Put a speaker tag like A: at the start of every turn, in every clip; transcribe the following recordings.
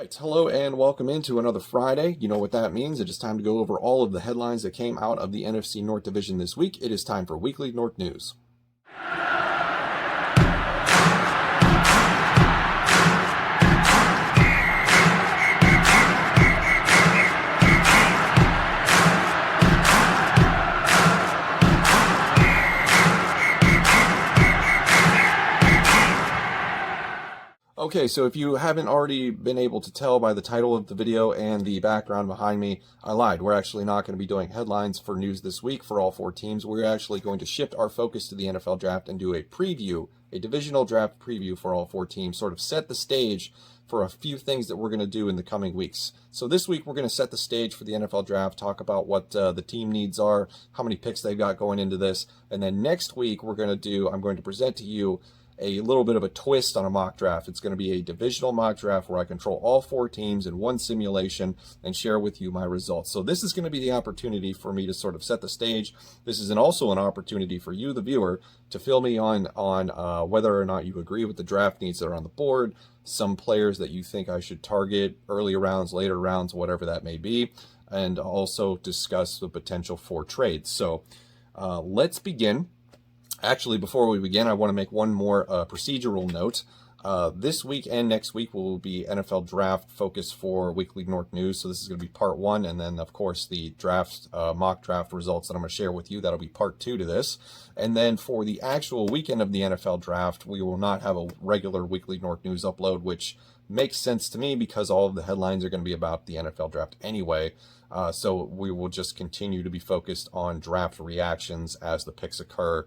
A: right, hello and welcome into another Friday. You know what that means. It is time to go over all of the headlines that came out of the NFC North division this week. It is time for Weekly North News. Okay, so if you haven't already been able to tell by the title of the video and the background behind me, I lied. We're actually not going to be doing headlines for news this week for all four teams. We're actually going to shift our focus to the NFL draft and do a preview, a divisional draft preview for all four teams, sort of set the stage for a few things that we're going to do in the coming weeks. So this week we're going to set the stage for the NFL draft, talk about what the team needs are, how many picks they've got going into this, and then next week I'm going to present to you a little bit of a twist on a mock draft. It's going to be a divisional mock draft where I control all four teams in one simulation and share with you my results. So this is going to be the opportunity for me to sort of set the stage. This is also an opportunity for you, the viewer, to fill me on whether or not you agree with the draft needs that are on the board, some players that you think I should target, early rounds, later rounds, whatever that may be, and also discuss the potential for trades. So let's begin. Actually, before we begin, I want to make one more procedural note. This week and next week will be NFL draft focus for Weekly North News. So this is going to be part one. And then, of course, the draft mock draft results that I'm going to share with you, that'll be part two to this. And then for the actual weekend of the NFL draft, we will not have a regular Weekly North News upload, which makes sense to me because all of the headlines are going to be about the NFL draft anyway. So we will just continue to be focused on draft reactions as the picks occur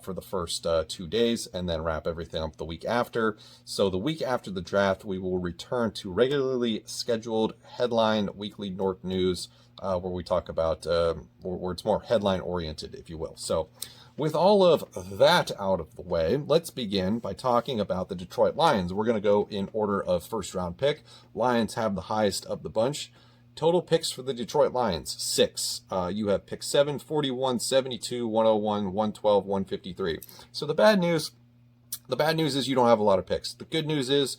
A: for the first 2 days, and then wrap everything up the week after. So the week after the draft, we will return to regularly scheduled headline Weekly North News, where we talk about, where it's more headline oriented, if you will. So with all of that out of the way, let's begin by talking about the Detroit Lions. We're going to go in order of first round pick. Lions have the highest of the bunch. Total picks for the Detroit Lions, 6. You have pick 7, 41, 72, 101, 112, 153. So the bad news is you don't have a lot of picks. The good news is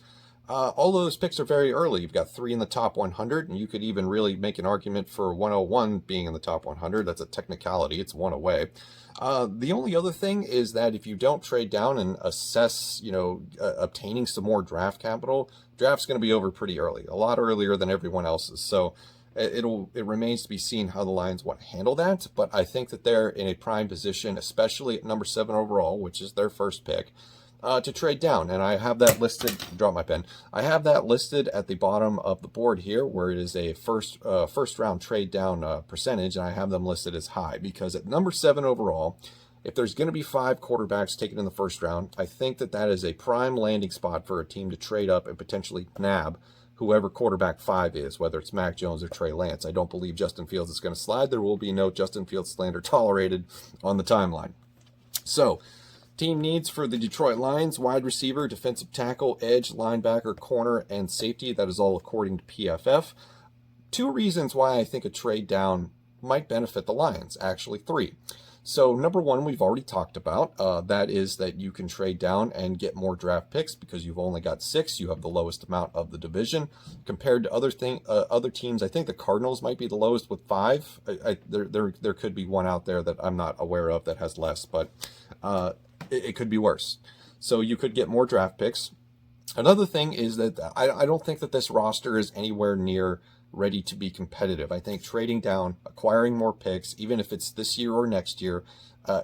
A: all those picks are very early. You've got 3 in the top 100, and you could even really make an argument for 101 being in the top 100. That's a technicality. It's one away. The only other thing is that if you don't trade down and assess, obtaining some more draft capital, draft's going to be over pretty early, a lot earlier than everyone else's. So it remains to be seen how the Lions want to handle that. But I think that they're in a prime position, especially at number 7 overall, which is their first pick, to trade down. And I have that listed, drop my pen. I have that listed at the bottom of the board here, where it is a first round trade down percentage. And I have them listed as high because at number 7 overall, if there's going to be 5 quarterbacks taken in the first round, I think that is a prime landing spot for a team to trade up and potentially nab whoever quarterback 5 is, whether it's Mac Jones or Trey Lance. I don't believe Justin Fields is going to slide. There will be no Justin Fields slander tolerated on the timeline. So team needs for the Detroit Lions: wide receiver, defensive tackle, edge, linebacker, corner, and safety. That is all according to PFF. 2 reasons why I think a trade down might benefit the Lions, actually 3. So number 1, we've already talked about. That is that you can trade down and get more draft picks because you've only got 6. You have the lowest amount of the division compared to other teams. I think the Cardinals might be the lowest with 5. There could be one out there that I'm not aware of that has less, but it could be worse. So you could get more draft picks. Another thing is that I don't think that this roster is anywhere near ready to be competitive. I think trading down, acquiring more picks, even if it's this year or next year,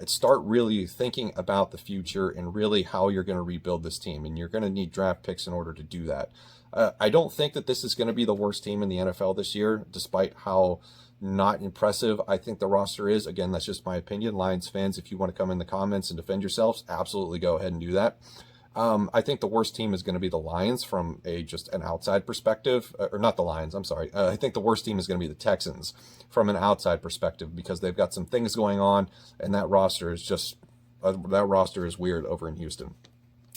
A: start really thinking about the future and really how you're going to rebuild this team. And you're going to need draft picks in order to do that. I don't think that this is going to be the worst team in the NFL this year, despite how not impressive I think the roster is. Again, that's just my opinion. Lions fans, if you want to come in the comments and defend yourselves, absolutely go ahead and do that. I think the worst team is going to be the Lions from just an outside perspective, or not the Lions, I'm sorry. I think the worst team is going to be the Texans from an outside perspective because they've got some things going on, and that roster is weird over in Houston.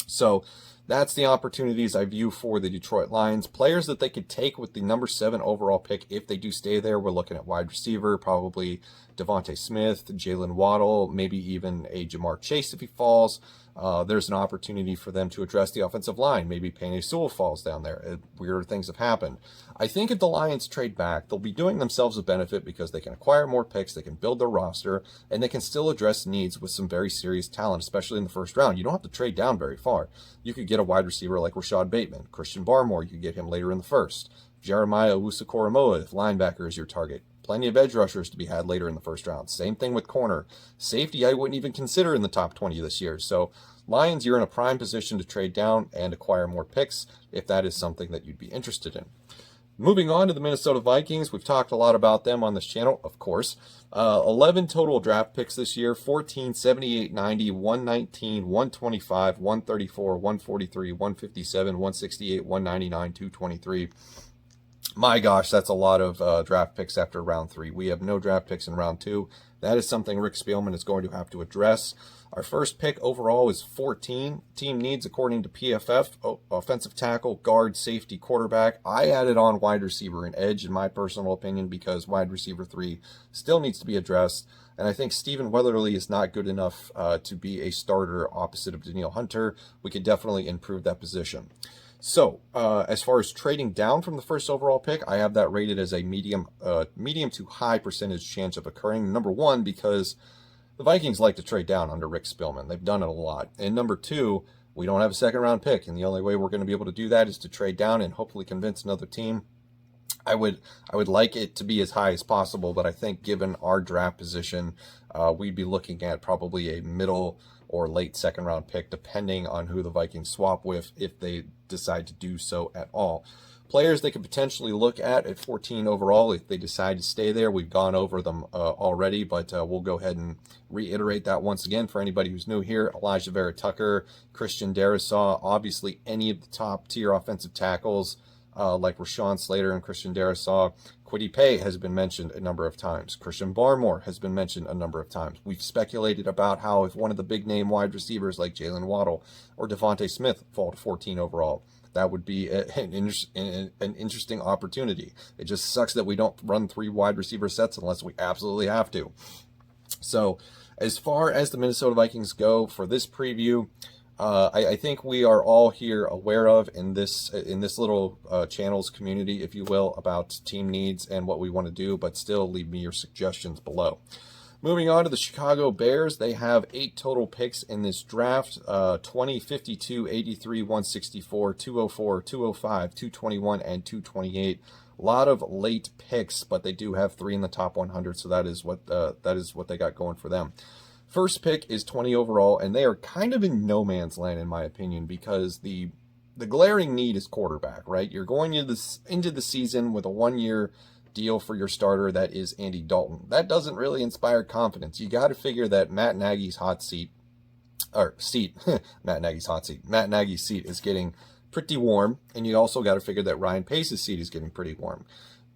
A: So that's the opportunities I view for the Detroit Lions. Players that they could take with the number 7 overall pick if they do stay there. We're looking at wide receiver, probably Devontae Smith, Jalen Waddle, maybe even a Jamar Chase if he falls. there's an opportunity for them to address the offensive line. Maybe Penei Sewell falls down there. Weirder things have happened. I think if the Lions trade back, they'll be doing themselves a benefit because they can acquire more picks, they can build their roster, and they can still address needs with some very serious talent, especially in the first round. You don't have to trade down very far. You could get a wide receiver like Rashad Bateman. Christian Barmore, you could get him later in the first. Jeremiah Owusu-Koramoah, if linebacker is your target. Plenty of edge rushers to be had later in the first round. Same thing with corner. Safety, I wouldn't even consider in the top 20 this year. So Lions, you're in a prime position to trade down and acquire more picks if that is something that you'd be interested in. Moving on to the Minnesota Vikings, we've talked a lot about them on this channel, of course. 11 total draft picks this year, 14, 78, 90, 119, 125, 134, 143, 157, 168, 199, 223. My gosh, that's a lot of draft picks after round 3. We have no draft picks in round 2. That is something Rick Spielman is going to have to address. Our first pick overall is 14. Team needs, according to PFF, offensive tackle, guard, safety, quarterback. I added on wide receiver and edge, in my personal opinion, because wide receiver 3 still needs to be addressed. And I think Stephen Weatherly is not good enough to be a starter opposite of Danielle Hunter. We could definitely improve that position. So, as far as trading down from the first overall pick, I have that rated as a medium to high percentage chance of occurring. Number 1, because the Vikings like to trade down under Rick Spielman. They've done it a lot. And number 2, we don't have a second round pick, and the only way we're going to be able to do that is to trade down and hopefully convince another team. I would like it to be as high as possible, but I think given our draft position, we'd be looking at probably a middle or late second round pick, depending on who the Vikings swap with, if they decide to do so at all. Players they could potentially look at 14 overall if they decide to stay there. We've gone over them already, but we'll go ahead and reiterate that once again for anybody who's new here. Elijah Vera-Tucker, Christian Darrisaw, obviously any of the top tier offensive tackles like Rashawn Slater and Christian Darrisaw. Kwity Paye has been mentioned a number of times. Christian Barmore has been mentioned a number of times. We've speculated about how if one of the big name wide receivers like Jalen Waddle or Devontae Smith fall to 14 overall, that would be an interesting opportunity. It just sucks that we don't run 3 wide receiver sets unless we absolutely have to. So as far as the Minnesota Vikings go for this preview, I think we are all here aware of in this little channels community, if you will, about team needs and what we want to do, but still leave me your suggestions below. Moving on to the Chicago Bears, they have 8 total picks in this draft, 20, 52, 83, 164, 204, 205, 221, and 228. A lot of late picks, but they do have 3 in the top 100, so that is what they got going for them. First pick is 20 overall, and they are kind of in no man's land, in my opinion, because the glaring need is quarterback, right? You're going into the season with a 1-year deal for your starter that is Andy Dalton. That doesn't really inspire confidence. You got to figure that Matt Nagy's seat is getting pretty warm, and you also got to figure that Ryan Pace's seat is getting pretty warm.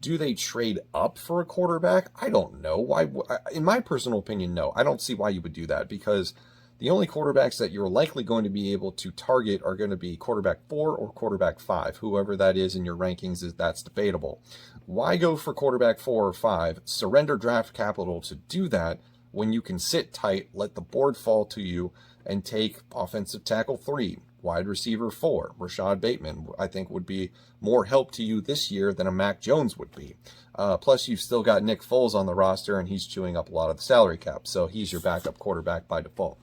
A: Do they trade up for a quarterback? I don't know. Why? In my personal opinion, no. I don't see why you would do that, because the only quarterbacks that you're likely going to be able to target are going to be quarterback 4 or quarterback 5. Whoever that is in your rankings, that's debatable. Why go for quarterback 4 or 5, surrender draft capital to do that when you can sit tight, let the board fall to you, and take offensive tackle 3, wide receiver 4, Rashad Bateman, I think would be more help to you this year than a Mac Jones would be. Plus, you've still got Nick Foles on the roster, and he's chewing up a lot of the salary cap, so he's your backup quarterback by default.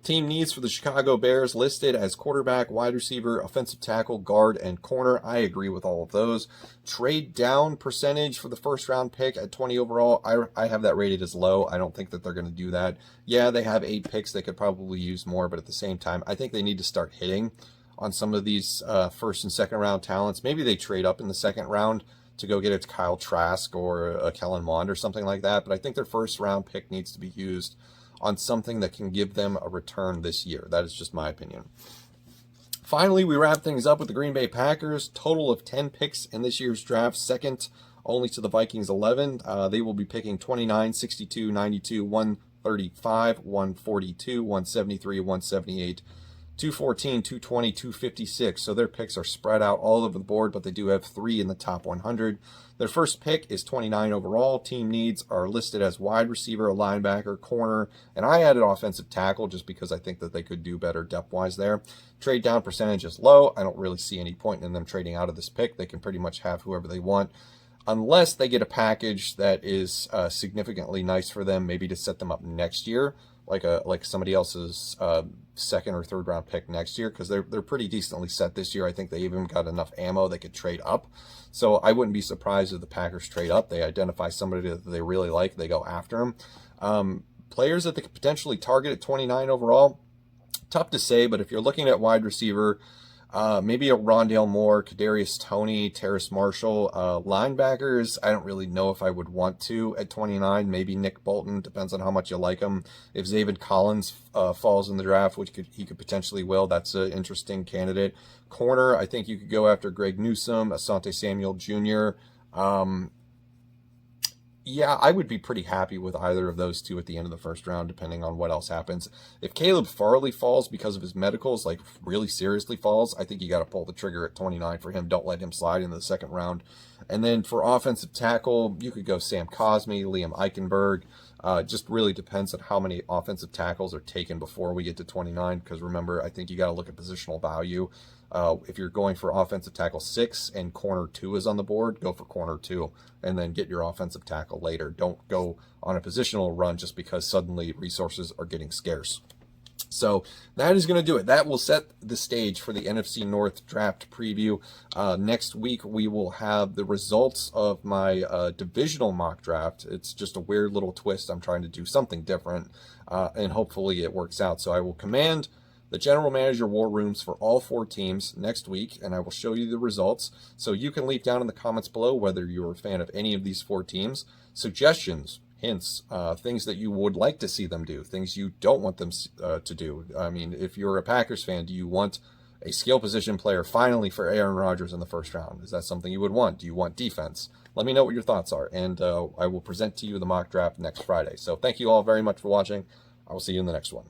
A: Team needs for the Chicago Bears listed as quarterback, wide receiver, offensive tackle, guard, and corner. I agree with all of those. Trade down percentage for the first round pick at 20 overall, I have that rated as low. I don't think that they're going to do that. Yeah, they have 8 picks. They could probably use more, but at the same time, I think they need to start hitting on some of these first and second round talents. Maybe they trade up in the second round to go get a Kyle Trask or a Kellen Mond or something like that, but I think their first round pick needs to be used on something that can give them a return this year. That is just my opinion. Finally, we wrap things up with the Green Bay Packers. Total of 10 picks in this year's draft, second only to the Vikings 11. They will be picking 29, 62, 92, 135, 142, 173, 178, 214, 220, 256. So their picks are spread out all over the board, but they do have 3 in the top 100. Their first pick is 29 overall. Team needs are listed as wide receiver, a linebacker, corner, and I added offensive tackle just because I think that they could do better depth-wise there. Trade down percentage is low. I don't really see any point in them trading out of this pick. They can pretty much have whoever they want, unless they get a package that is significantly nice for them, maybe to set them up next year, like somebody else's second or third round pick next year, because they're pretty decently set this year. I think they even got enough ammo they could trade up. So I wouldn't be surprised if the Packers trade up. They identify somebody that they really like, they go after them. Players that they could potentially target at 29 overall, tough to say, but if you're looking at wide receiver, maybe a Rondale Moore, Kadarius Toney, Terrace Marshall. Linebackers, I don't really know if I would want to at 29. Maybe Nick Bolton, depends on how much you like him. If Zaven Collins falls in the draft, which he could potentially will, that's an interesting candidate. Corner, I think you could go after Greg Newsome, Asante Samuel Jr. Yeah, I would be pretty happy with either of those two at the end of the first round, depending on what else happens. If Caleb Farley falls because of his medicals, like really seriously falls, I think you got to pull the trigger at 29 for him. Don't let him slide into the second round. And then for offensive tackle, you could go Sam Cosmi, Liam Eichenberg. Just really depends on how many offensive tackles are taken before we get to 29, because remember, I think you got to look at positional value. If you're going for offensive tackle 6 and corner 2 is on the board, go for corner 2 and then get your offensive tackle later. Don't go on a positional run just because suddenly resources are getting scarce. So that is going to do it. That will set the stage for the NFC North draft preview. Next week, we will have the results of my divisional mock draft. It's just a weird little twist. I'm trying to do something different, and hopefully it works out. So I will command the general manager war rooms for all 4 teams next week, and I will show you the results. So you can leave down in the comments below whether you're a fan of any of these 4 teams, suggestions, hints, things that you would like to see them do, things you don't want them to do. I mean, if you're a Packers fan, do you want a skill position player finally for Aaron Rodgers in the first round? Is that something you would want? Do you want defense? Let me know what your thoughts are, and I will present to you the mock draft next Friday. So thank you all very much for watching. I will see you in the next one.